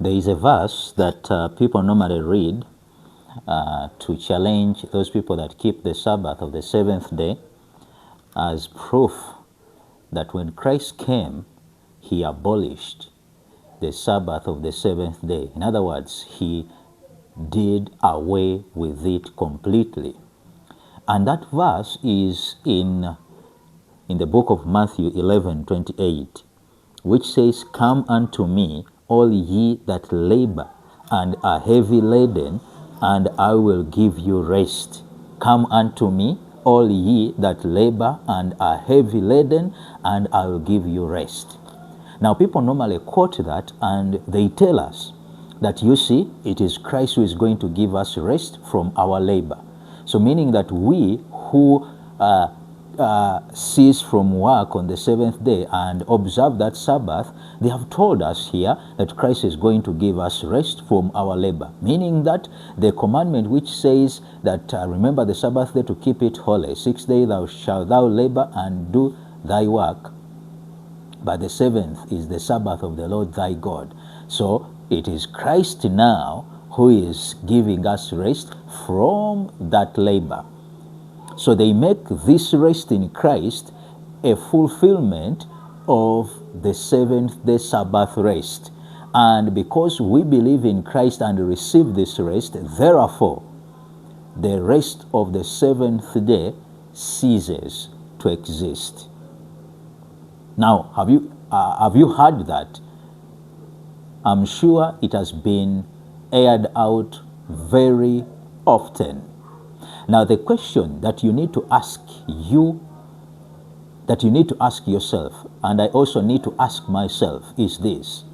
There is a verse that people normally read to challenge those people that keep the Sabbath of the seventh day as proof that when Christ came, he abolished the Sabbath of the seventh day. In other words, he did away with it completely. And that verse is in the book of Matthew 11:28, which says, "Come unto me, all ye that labor and are heavy laden, and I will give you rest. Come unto me, all ye that labor and are heavy laden, and I will give you rest." Now, people normally quote that and they tell us that, you see, it is Christ who is going to give us rest from our labor. So meaning that we who cease from work on the seventh day and observe that Sabbath, they have told us here that Christ is going to give us rest from our labor. Meaning that the commandment which says that remember the Sabbath day to keep it holy, 6 days thou shalt thou labor and do thy work, but the seventh is the Sabbath of the Lord thy God. So it is Christ now who is giving us rest from that labor. So they make this rest in Christ a fulfillment of the seventh day Sabbath rest. And because we believe in Christ and receive this rest, therefore, the rest of the seventh day ceases to exist. Now, have you heard that? I'm sure it has been aired out very often. Now, the question that you need to ask yourself, and I also need to ask myself, is this.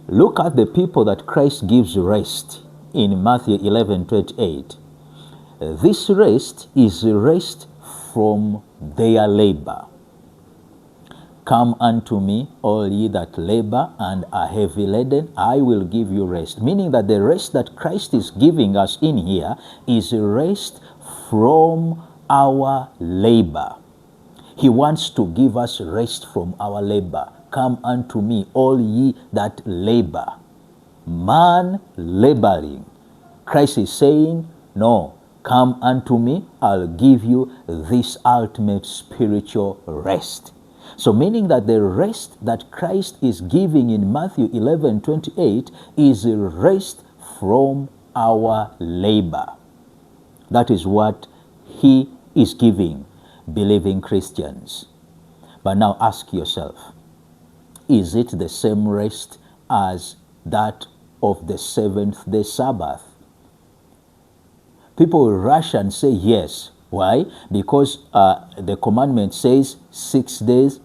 Look at the people that Christ gives rest in Matthew 11:28. This rest is rest from their labor. Come unto me, all ye that labor and are heavy laden, I will give you rest. Meaning that the rest that Christ is giving us in here is rest from our labor. He wants to give us rest from our labor. Come unto me, all ye that labor. Man laboring. Christ is saying, no, come unto me, I'll give you this ultimate spiritual rest. So meaning that the rest that Christ is giving in Matthew 11:28 is a rest from our labor. That is what he is giving believing Christians. But now ask yourself, is it the same rest as that of the seventh day Sabbath? People rush and say yes. Why? Because the commandment says 6 days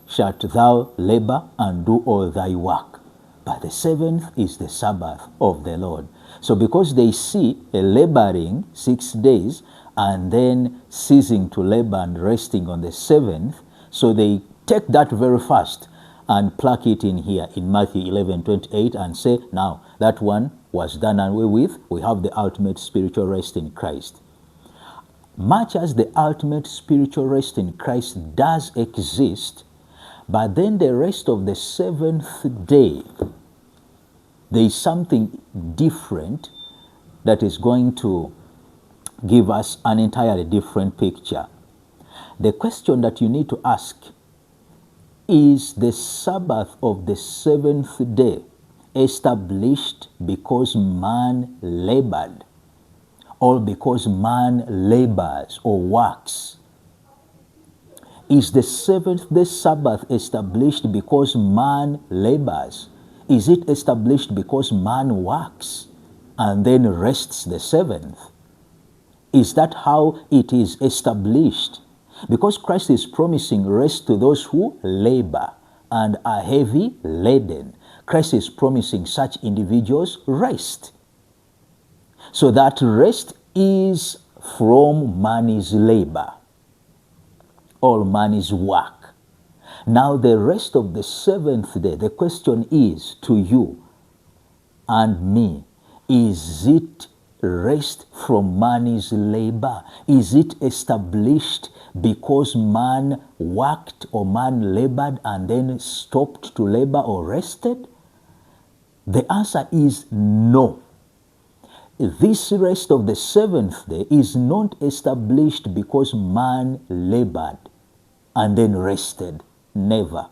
shalt thou labor and do all thy work. But the seventh is the Sabbath of the Lord. So because they see a laboring 6 days and then ceasing to labor and resting on the seventh, so they take that very fast and plug it in here in Matthew 11:28 and say, now that one was done away with, we have the ultimate spiritual rest in Christ. Much as the ultimate spiritual rest in Christ does exist, but then the rest of the seventh day, there is something different that is going to give us an entirely different picture. The question that you need to ask is, the Sabbath of the seventh day established because man labored, or because man labors or works? Is the seventh day Sabbath established because man labors? Is it established because man works and then rests the seventh? Is that how it is established? Because Christ is promising rest to those who labor and are heavy laden. Christ is promising such individuals rest. So that rest is from man's labor, all man's work. Now the rest of the seventh day, the question is to you and me, is it rest from man's labor? Is it established because man worked or man labored and then stopped to labor or rested? The answer is no. This rest of the seventh day is not established because man labored and then rested. Never.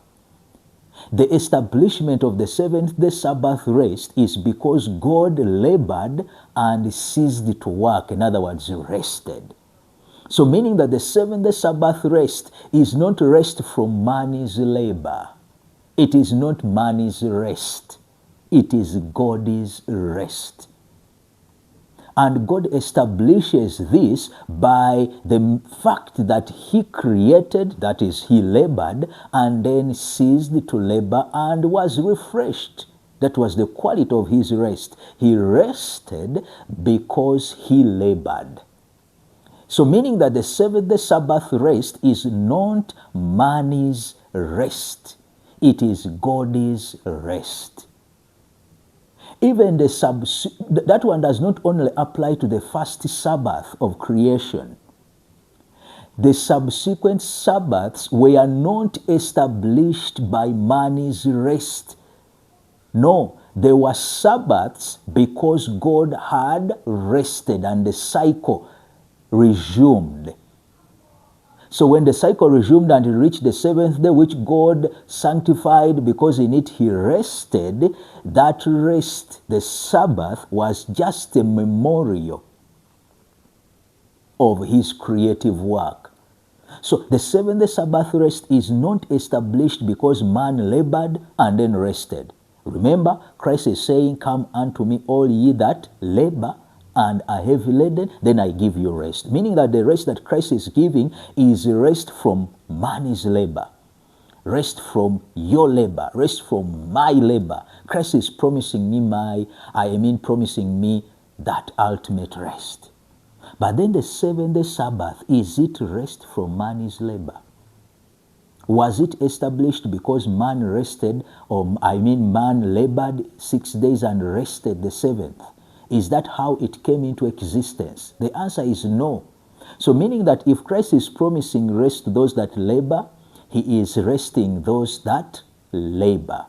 The establishment of the seventh day Sabbath rest is because God labored and ceased to work. In other words, rested. So meaning that the seventh day Sabbath rest is not rest from man's labor. It is not man's rest. It is God's rest. And God establishes this by the fact that he created, that is, he labored, and then ceased to labor and was refreshed. That was the quality of his rest. He rested because he labored. So meaning that the seventh-day Sabbath rest is not man's rest. It is God's rest. Even that one does not only apply to the first Sabbath of creation. The subsequent Sabbaths were not established by man's rest. No, they were Sabbaths because God had rested and the cycle resumed. So when the cycle resumed and he reached the seventh day, which God sanctified because in it he rested, that rest, the Sabbath, was just a memorial of his creative work. So the seventh day Sabbath rest is not established because man labored and then rested. Remember, Christ is saying, "Come unto me, all ye that labor and are heavy laden, then I give you rest." Meaning that the rest that Christ is giving is rest from man's labor, rest from your labor, rest from my labor. Christ is promising me promising me that ultimate rest. But then the seventh-day Sabbath, is it rest from man's labor? Was it established because man rested, man labored 6 days and rested the seventh? Is that how it came into existence? The answer is no. So meaning that if Christ is promising rest to those that labor, he is resting those that labor.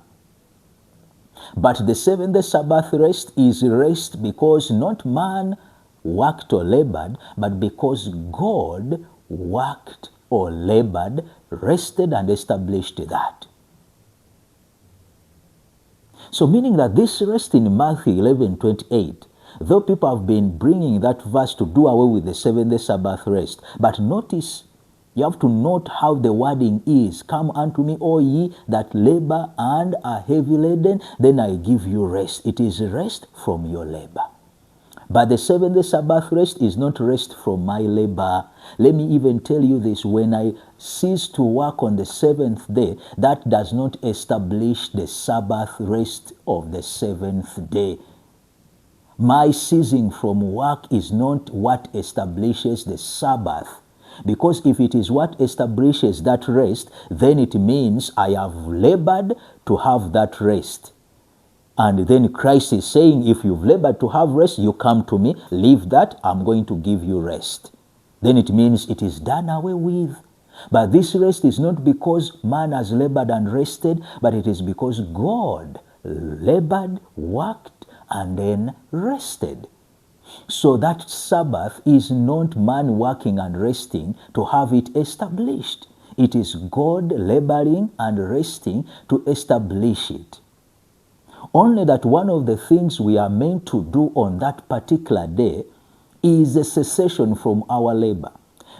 But the seventh-day Sabbath rest is rest because not man worked or labored, but because God worked or labored, rested and established that. So meaning that this rest in Matthew 11:28, though people have been bringing that verse to do away with the seventh-day Sabbath rest, but notice, you have to note how the wording is. "Come unto me, all ye that labor and are heavy laden, then I give you rest." It is rest from your labor. But the seventh-day Sabbath rest is not rest from my labor. Let me even tell you this. When I cease to work on the seventh day, that does not establish the Sabbath rest of the seventh day. My ceasing from work is not what establishes the Sabbath. Because if it is what establishes that rest, then it means I have labored to have that rest. And then Christ is saying, if you've labored to have rest, you come to me, leave that, I'm going to give you rest. Then it means it is done away with. But this rest is not because man has labored and rested, but it is because God labored, worked, and then rested. So that Sabbath is not man working and resting to have it established. It is God laboring and resting to establish it. Only that one of the things we are meant to do on that particular day is a cessation from our labor,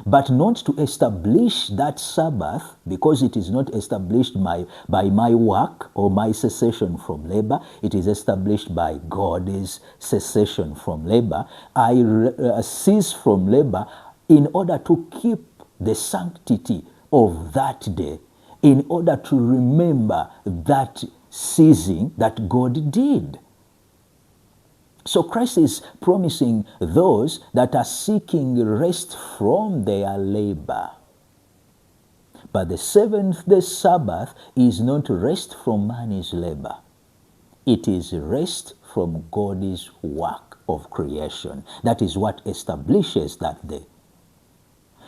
but not to establish that Sabbath, because it is not established by my work or my cessation from labor. It is established by God's cessation from labor. I cease from labor in order to keep the sanctity of that day, in order to remember that ceasing that God did. So Christ is promising those that are seeking rest from their labor. But the seventh-day Sabbath is not rest from man's labor. It is rest from God's work of creation. That is what establishes that day.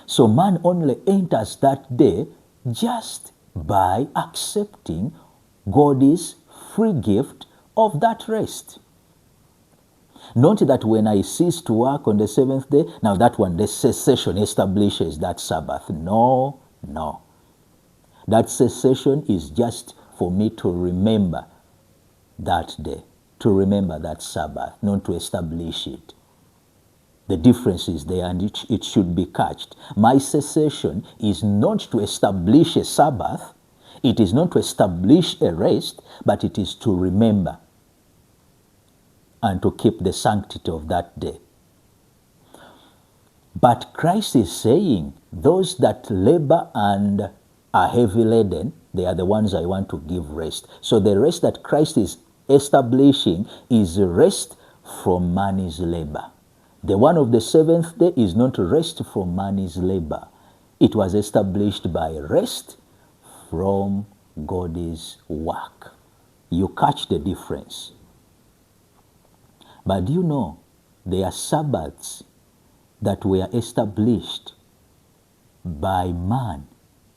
So man only enters that day just by accepting God's free gift of that rest. Not that when I cease to work on the seventh day, now that one, the cessation establishes that Sabbath. No, no. That cessation is just for me to remember that day, to remember that Sabbath, not to establish it. The difference is there, and it should be catched. My cessation is not to establish a Sabbath, it is not to establish a rest, but it is to remember and to keep the sanctity of that day. But Christ is saying, those that labor and are heavy laden, they are the ones I want to give rest. So the rest that Christ is establishing is rest from man's labor. The one of the seventh day is not rest from man's labor. It was established by rest from God's work. You catch the difference. But do you know, there are Sabbaths that were established by man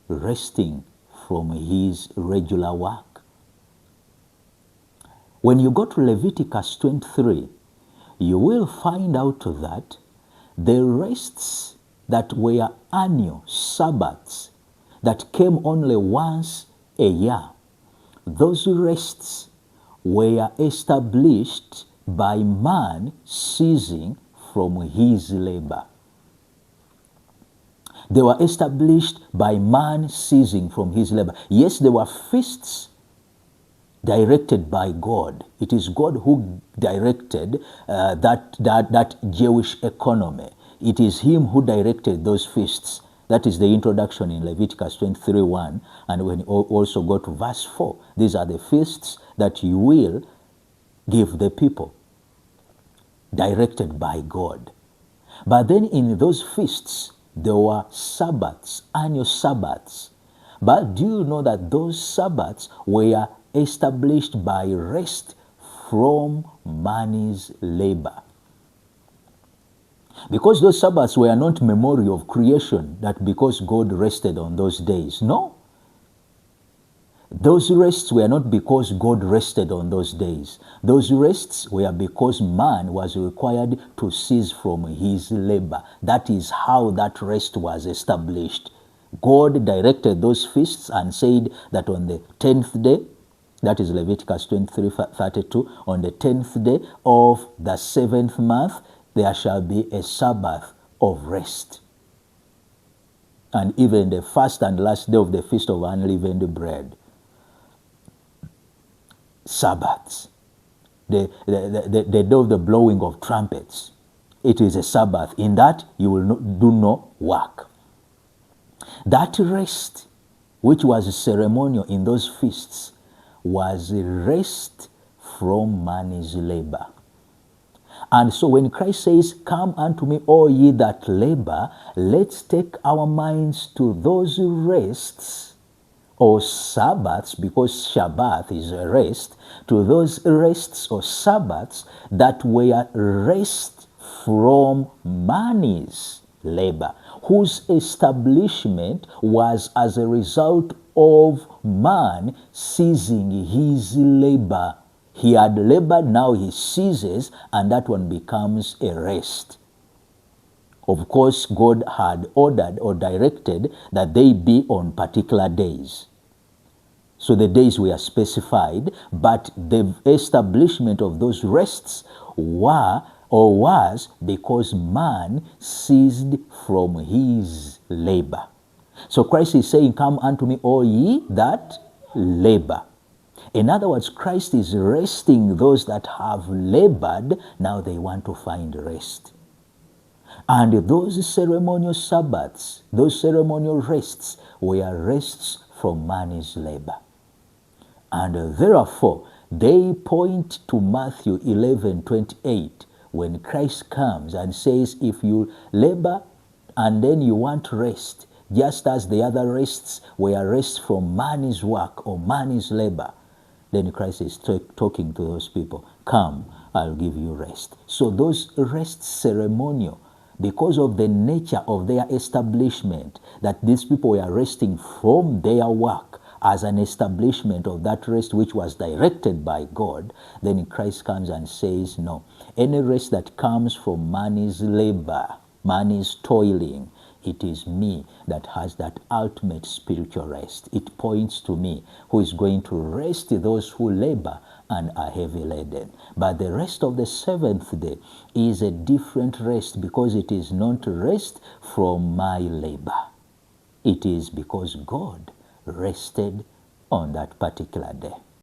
resting from his regular work. When you go to Leviticus 23, you will find out that the rests that were annual Sabbaths that came only once a year, those rests were established by man ceasing from his labor. They were established by man ceasing from his labor. Yes, there were feasts directed by God. It is God who directed that Jewish economy. It is him who directed those feasts. That is the introduction in Leviticus 23:1. And when you also go to verse 4, these are the feasts that you will give the people, directed by God. But then in those feasts, there were Sabbaths, annual Sabbaths. But do you know that those Sabbaths were established by rest from man's labor? Because those Sabbaths were not memory of creation, that because God rested on those days. No. Those rests were not because God rested on those days. Those rests were because man was required to cease from his labor. That is how that rest was established. God directed those feasts and said that on the 10th day, that is Leviticus 23:32, on the 10th day of the 7th month, there shall be a Sabbath of rest. And even the first and last day of the Feast of Unleavened Bread. Sabbaths. The day of the blowing of trumpets. It is a Sabbath. In that you will do no work. That rest, which was ceremonial in those feasts, was rest from man's labor. And so when Christ says, "Come unto me, all ye that labor," let's take our minds to those rests or Sabbaths, because Shabbat is a rest, to those rests or Sabbaths that were rest from man's labor, whose establishment was as a result of man ceasing his labor. He had labored, now he ceases, and that one becomes a rest. Of course, God had ordered or directed that they be on particular days. So the days were specified, but the establishment of those rests was because man ceased from his labor. So Christ is saying, "Come unto me, all ye that labor." In other words, Christ is resting those that have labored. Now they want to find rest. And those ceremonial Sabbaths, those ceremonial rests, were rests from man's labor. And therefore, they point to Mathew 11:28, when Christ comes and says, if you labor and then you want rest, just as the other rests were rests from man's work or man's labor, then Christ is talking to those people, "Come, I'll give you rest." So those rests ceremonial, because of the nature of their establishment, that these people were resting from their work as an establishment of that rest which was directed by God, then Christ comes and says, no, any rest that comes from man's labor, man's toiling, it is me that has that ultimate spiritual rest. It points to me who is going to rest those who labor and are heavy laden. But the rest of the seventh day is a different rest, because it is not rest from my labor. It is because God rested on that particular day.